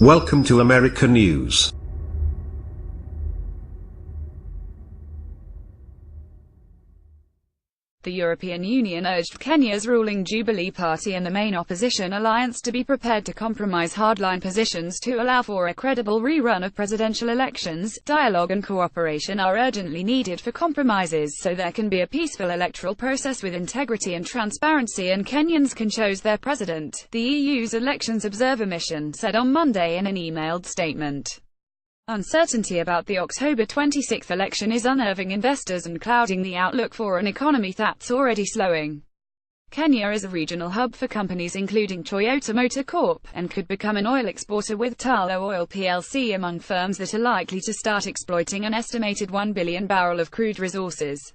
Welcome to America News. The European Union urged Kenya's ruling Jubilee Party and the main opposition alliance to be prepared to compromise hardline positions to allow for a credible rerun of presidential elections. Dialogue and cooperation are urgently needed for compromises so there can be a peaceful electoral process with integrity and transparency and Kenyans can choose their president, the EU's Elections Observer Mission said on Monday in an emailed statement. Uncertainty about the October 26 election is unnerving investors and clouding the outlook for an economy that's already slowing. Kenya is a regional hub for companies including Toyota Motor Corp, and could become an oil exporter with Talo Oil plc among firms that are likely to start exploiting an estimated 1 billion barrel of crude resources.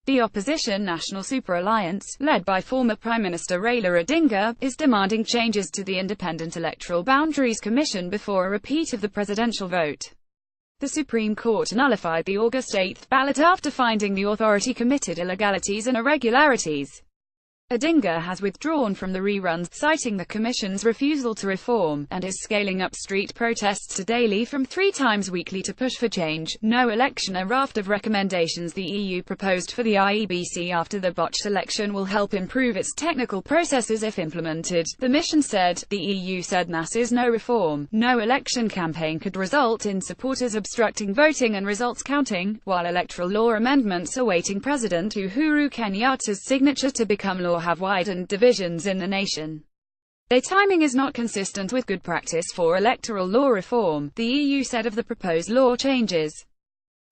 The opposition National Super Alliance, led by former Prime Minister Raila Odinga, is demanding changes to the Independent Electoral Boundaries Commission before a repeat of the presidential vote. The Supreme Court nullified the August 8 ballot after finding the authority committed illegalities and irregularities. Odinga has withdrawn from the reruns, citing the Commission's refusal to reform, and is scaling up street protests to daily from 3 times weekly to push for change. No election. A raft of recommendations the EU proposed for the IEBC after the botched election will help improve its technical processes if implemented, the mission said. The EU said NAS's no reform, no election campaign could result in supporters obstructing voting and results counting, while electoral law amendments awaiting President Uhuru Kenyatta's signature to become law have widened divisions in the nation. Their timing is not consistent with good practice for electoral law reform, the EU said of the proposed law changes.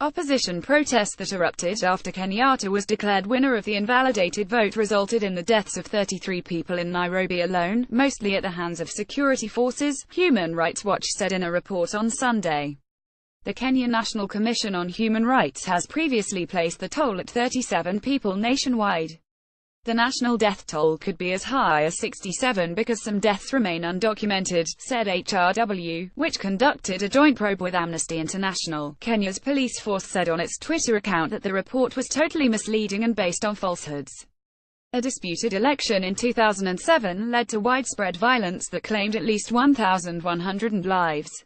Opposition protests that erupted after Kenyatta was declared winner of the invalidated vote resulted in the deaths of 33 people in Nairobi alone, mostly at the hands of security forces, Human Rights Watch said in a report on Sunday. The Kenyan National Commission on Human Rights has previously placed the toll at 37 people nationwide. The national death toll could be as high as 67 because some deaths remain undocumented, said HRW, which conducted a joint probe with Amnesty International. Kenya's police force said on its Twitter account that the report was totally misleading and based on falsehoods. A disputed election in 2007 led to widespread violence that claimed at least 1,100 lives.